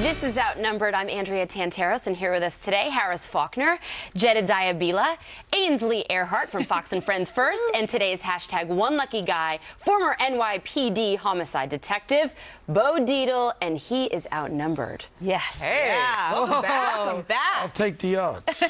This is Outnumbered. I'm Andrea Tanteros, and here with us today, Harris Faulkner, Jedediah Bila, Ainsley Earhart from Fox and Friends First, and today's hashtag One Lucky Guy, former NYPD homicide detective, Bo Dietl, and he is outnumbered. Yes. Hey, yeah. welcome back. Welcome back. I'll take the odds.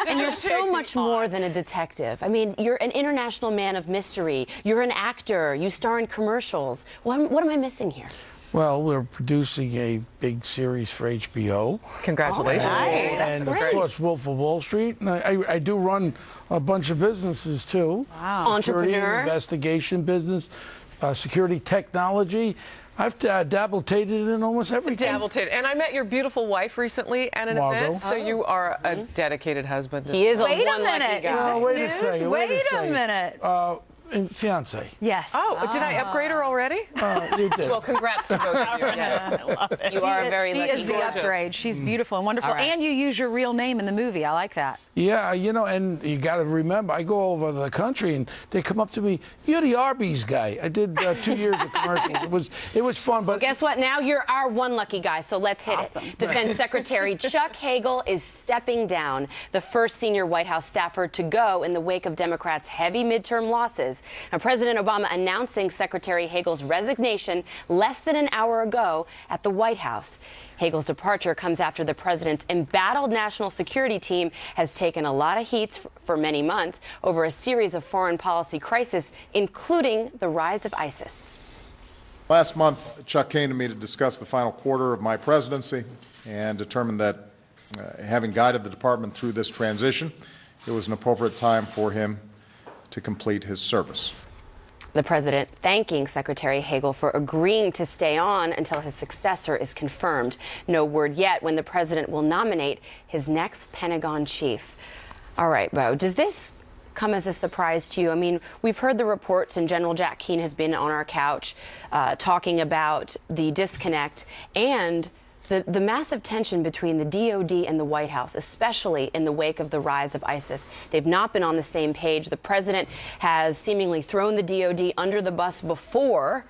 And you're so much more than a detective. I mean, you're an international man of mystery. You're an actor. You star in commercials. What am I missing here? Well, we're producing a big series for HBO. Congratulations. Oh, nice. And That's of great. course, Wolf of Wall Street. And I do run a bunch of businesses too. Wow. Security, Entrepreneur. investigation business, security technology. I've dabbleted in almost everything. Dabbleted. And I met your beautiful wife recently at an Margot. event, so you are a dedicated husband. He is Wait a a one lucky minute. guy. Wait a News? second. Wait a minute. And fiance. Yes. Oh, did I upgrade her already? You did. Well, congrats to both of you. I love it. You are a very She lucky is the gorgeous. upgrade. She's beautiful and wonderful. All right. And you use your real name in the movie. I like that. Yeah, you know, and you got to remember, I go all over the country, and they come up to me, "You're the Arby's guy." I did 2 years of commercials. It was fun, but Guess what? Now you're our one lucky guy, so let's hit it. Defense Secretary Chuck Hagel is stepping down, the first senior White House staffer to go in the wake of Democrats' heavy midterm losses. Now, President Obama announcing Secretary Hagel's resignation less than an hour ago at the White House. Hagel's departure comes after the president's embattled national security team has taken a lot of heat for many months over a series of foreign policy crises, including the rise of ISIS. Last month, Chuck came to me to discuss the final quarter of my presidency and determined that, having guided the department through this transition, it was an appropriate time for him to complete his service. The president thanking Secretary Hagel for agreeing to stay on until his successor is confirmed. No word yet when the president will nominate his next Pentagon chief. All right, Bo, does this come as a surprise to you? I mean, we've heard the reports, and General Jack Keane has been on our couch talking about the disconnect and the massive tension between the DOD and the White House, especially in the wake of the rise of ISIS. They've not been on the same page. The president has seemingly thrown the DOD under the bus before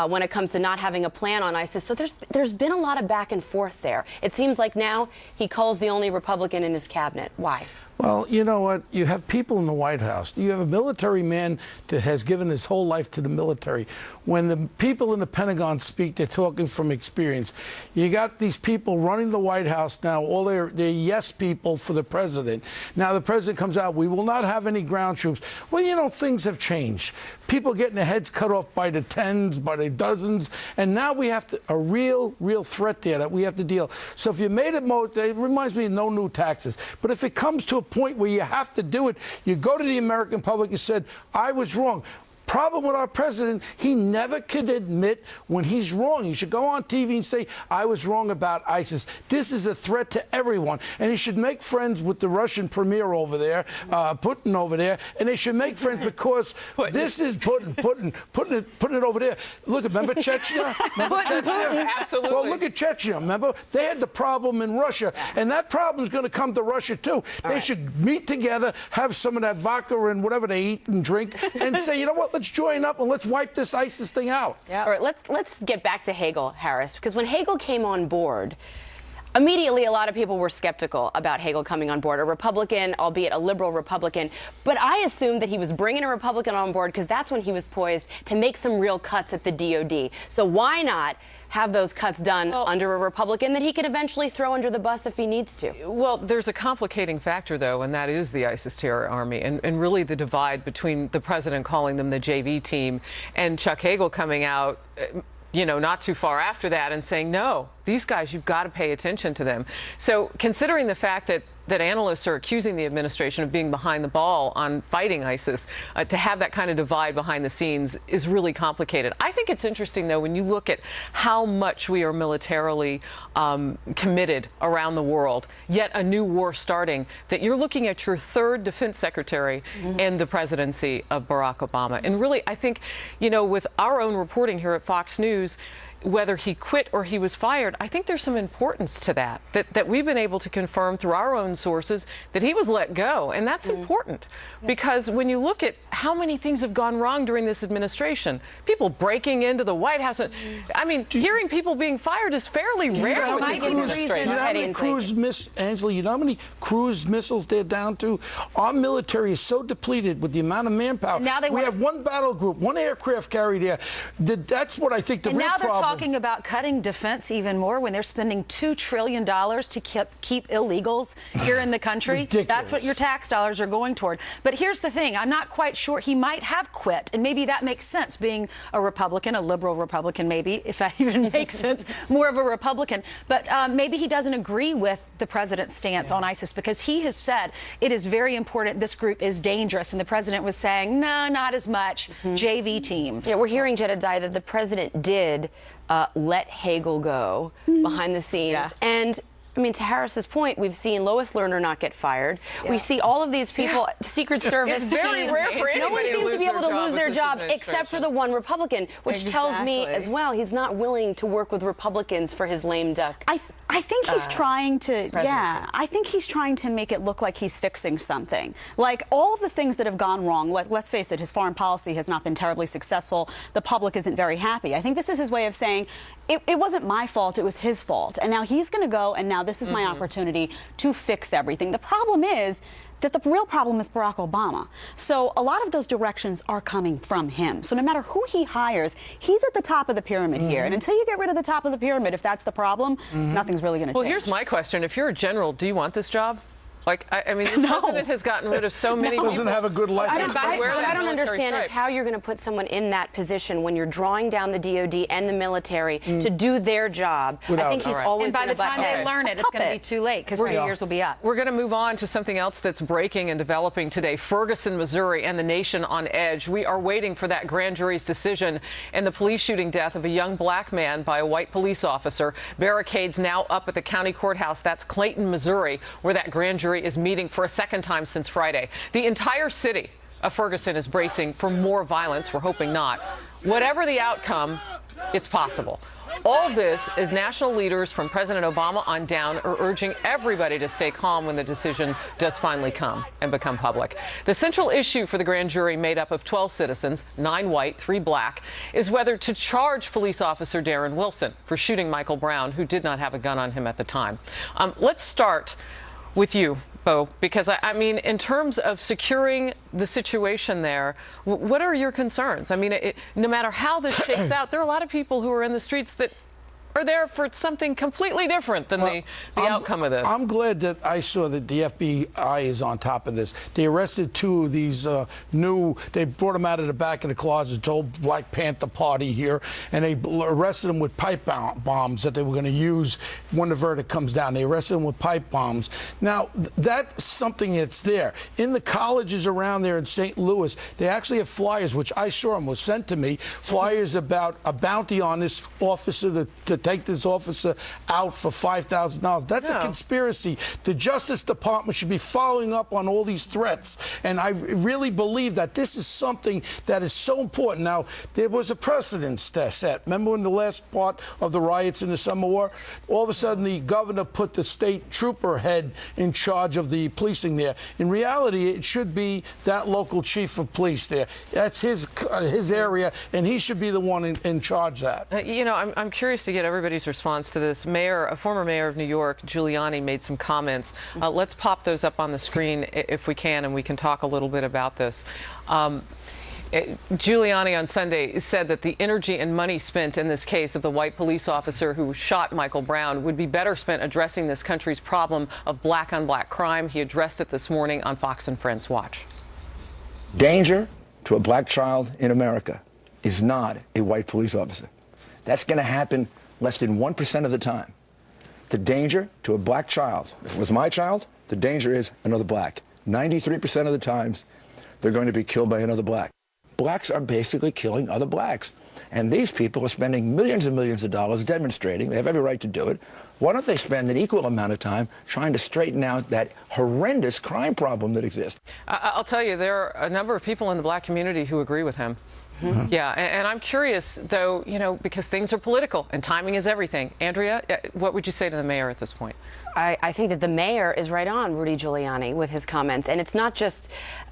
when it comes to not having a plan on ISIS. So there's been a lot of back and forth there. It seems like now he calls the only Republican in his cabinet. Why? Well, you know what? You have people in the White House. You have a military man that has given his whole life to the military. When the people in the Pentagon speak, they're talking from experience. You got these people running the White House now, all they're yes people for the president. Now the president comes out, we will not have any ground troops. Well, you know, things have changed. People getting their heads cut off by the tens, by the dozens, and now we have a real threat there that we have to deal. So if you made it, it reminds me of no new taxes. But if it comes to a point where you have to do it, you go to the American public and said, I was wrong. Problem with our president, he never could admit when he's wrong. He should go on TV and say, I was wrong about ISIS. This is a threat to everyone. And he should make friends with the Russian premier over there, Putin over there, and they should make friends because this is Putin it over there. Look, remember Chechnya? Remember Chechnya? Absolutely. Well, look at Chechnya. Remember? They had the problem in Russia, and that problem is going to come to Russia, too. They should meet together, have some of that vodka and whatever they eat and drink, and say, you know what? Let's join up and let's wipe this ISIS thing out. Yeah. All right, let's get back to Hagel, Harris, because when Hagel came on board, immediately a lot of people were skeptical about Hagel coming on board, a Republican, albeit a liberal Republican. But I assumed that he was bringing a Republican on board because that's when he was poised to make some real cuts at the DOD. So why not have those cuts done under a Republican that he could eventually throw under the bus if he needs to? Well, there's a complicating factor, though, and that is the ISIS terror army and really the divide between the president calling them the JV team and Chuck Hagel coming out, not too far after that and saying, no, these guys, you've got to pay attention to them. So considering the fact that analysts are accusing the administration of being behind the ball on fighting ISIS, to have that kind of divide behind the scenes is really complicated. I think it's interesting, though, when you look at how much we are militarily committed around the world, yet a new war starting, that you're looking at your third defense secretary in the presidency of Barack Obama. And really, I think, with our own reporting here at Fox News, whether he quit or he was fired, I think there's some importance to that we've been able to confirm through our own sources that he was let go. And that's important because when you look at how many things have gone wrong during this administration, people breaking into the White House, I mean, hearing people being fired is fairly rare with this administration. You know how many Angela, you know how many cruise missiles they're down to? Our military is so depleted with the amount of manpower. Now we have one battle group, one aircraft carrier there. That's what I think the real now they're problem. talking about cutting defense even more when they're spending $2 trillion to keep illegals here in the country. Ridiculous. That's what your tax dollars are going toward. But here's the thing. I'm not quite sure. He might have quit, and maybe that makes sense, being a Republican, a liberal Republican, maybe, if that even makes sense, more of a Republican. But maybe he doesn't agree with the president's stance on ISIS because he has said it is very important. This group is dangerous. And the president was saying, no, not as much. JV team. Yeah, we're hearing, Jedediah, that the president did let Hagel go behind the scenes. Yeah. And I mean, to Harris's point, we've seen Lois Lerner not get fired. Yeah. We see all of these people, Secret Service. It's very rare for no one anybody seems to be able to lose their job except except for the one Republican, which tells me as well he's not willing to work with Republicans for his lame duck. I think he's trying to, presidency. I think he's trying to make it look like he's fixing something. Like all of the things that have gone wrong, let's face it, his foreign policy has not been terribly successful. The public isn't very happy. I think this is his way of saying, it wasn't my fault, it was his fault. And now he's going to go, and now this is my opportunity to fix everything. The problem is that the real problem is Barack Obama. So a lot of those directions are coming from him. So no matter who he hires, he's at the top of the pyramid here. And until you get rid of the top of the pyramid, if that's the problem, nothing's really going to change. Well, here's my question. If you're a general, do you want this job? Like, I mean, this president has gotten rid of so many people. Doesn't have a good life expectancy. What I don't understand is how you're going to put someone in that position when you're drawing down the DOD and the military to do their job. I think he's always And by the time they learn it, it's going to be too late because 2 years will be up. We're going to move on to something else that's breaking and developing today. Ferguson, Missouri, and the nation on edge. We are waiting for that grand jury's decision in the police shooting death of a young black man by a white police officer. Barricades now up at the county courthouse. That's Clayton, Missouri, where that grand jury is meeting for a second time since Friday. The entire city of Ferguson is bracing for more violence. We're hoping not. Whatever the outcome, it's possible. All this as national leaders from President Obama on down are urging everybody to stay calm when the decision does finally come and become public. The central issue for the grand jury, made up of 12 citizens, 9 white, 3 black, is whether to charge police officer Darren Wilson for shooting Michael Brown, who did not have a gun on him at the time. Let's start with you, Bo, because I mean, in terms of securing the situation there, what are your concerns? I mean, no matter how this shakes out, there are a lot of people who are in the streets that are there for something completely different than the outcome of this. I'm glad that I saw that the FBI is on top of this. They arrested 2 of these they brought them out of the back of the closet, told Black Panther Party here, and they arrested them with pipe bombs that they were going to use when the verdict comes down. They arrested them with pipe bombs. Now, that's something that's there. In the colleges around there in St. Louis, they actually have flyers, which I saw them, was sent to me, flyers about a bounty on this officer to take this officer out for $5,000. That's a conspiracy. The Justice Department should be following up on all these threats. And I really believe that this is something that is so important. Now, there was a precedent set. Remember when the last part of the riots in the Summer War? All of a sudden, the governor put the state trooper head in charge of the policing there. In reality, it should be that local chief of police there. That's his area, and he should be the one in charge of that. You know, I'm curious to get everybody's response to this. A former mayor of New York, Giuliani, made some comments. Let's pop those up on the screen if we can, and we can talk a little bit about this. Giuliani on Sunday said that the energy and money spent in this case of the white police officer who shot Michael Brown would be better spent addressing this country's problem of black-on-black crime. He addressed it this morning on Fox and Friends. Watch. Danger to a black child in America is not a white police officer. That's going to happen less than 1% of the time. The danger to a black child, if it was my child, the danger is another black. 93% of the times, they're going to be killed by another black. Blacks are basically killing other blacks. And these people are spending millions and millions of dollars demonstrating. They have every right to do it. Why don't they spend an equal amount of time trying to straighten out that horrendous crime problem that exists? I'll tell you, there are a number of people in the black community who agree with him. Yeah, and I'm curious, though, because things are political and timing is everything. Andrea, what would you say to the mayor at this point? I think that the mayor is right on Rudy Giuliani with his comments. And it's not just,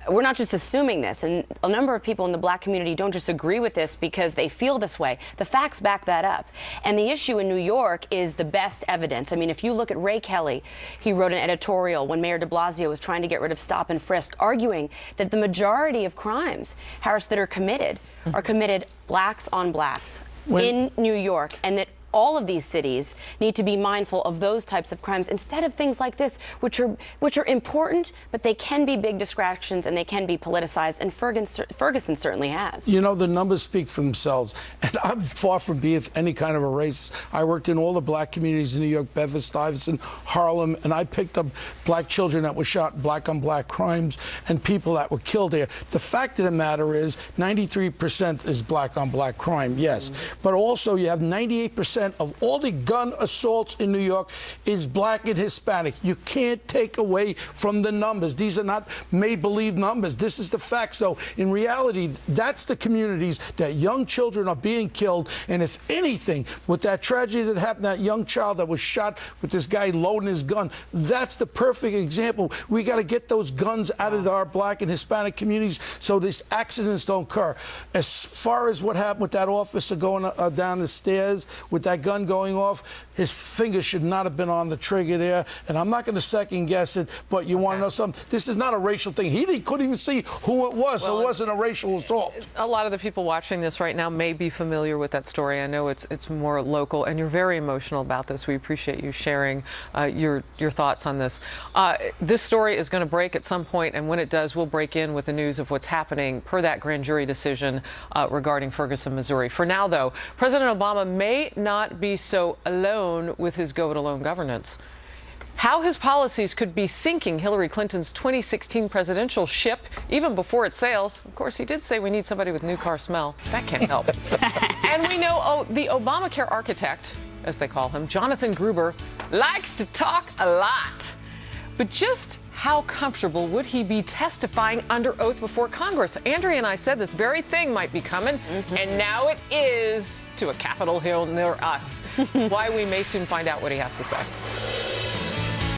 we're not just assuming this. And a number of people in the black community don't just agree with this because they feel this way. The facts back that up. And the issue in New York is the best evidence. I mean, if you look at Ray Kelly, he wrote an editorial when Mayor de Blasio was trying to get rid of stop and frisk, arguing that the majority of crimes, Harris, that are committed blacks on blacks in New York, and that all of these cities need to be mindful of those types of crimes instead of things like this, which are important, but they can be big distractions and they can be politicized. And Ferguson certainly has. The numbers speak for themselves. And I'm far from being any kind of a racist. I worked in all the black communities in New York, Bedford-Stuyvesant, Harlem, and I picked up black children that were shot, black on black crimes, and people that were killed there. The fact of the matter is 93% is black on black crime, yes. But also you have 98% of all the gun assaults in New York is black and Hispanic. You can't take away from the numbers. These are not made-believe numbers. This is the fact. So in reality, that's the communities that young children are being killed. And if anything, with that tragedy that happened, that young child that was shot with this guy loading his gun, that's the perfect example. We got to get those guns out of our black and Hispanic communities so these accidents don't occur. As far as what happened with that officer going down the stairs with that gun going off, his fingers should not have been on the trigger there. And I'm not going to second guess it, but you want to know something? This is not a racial thing. He couldn't even see who it was, so it wasn't a racial assault. A lot of the people watching this right now may be familiar with that story. I know it's more local, and you're very emotional about this. We appreciate you sharing your thoughts on this. This story is going to break at some point, and when it does, we'll break in with the news of what's happening per that grand jury decision regarding Ferguson, Missouri. For now, though, President Obama may not be so alone with his go-it-alone governance. How his policies could be sinking Hillary Clinton's 2016 presidential ship even before it sails. Of course, he did say we need somebody with new car smell. That can't help. And we know the Obamacare architect, as they call him, Jonathan Gruber, likes to talk a lot. But just how comfortable would he be testifying under oath before Congress? Andrea and I said this very thing might be coming, and now it is, to a Capitol Hill near us. Why we may soon find out what he has to say.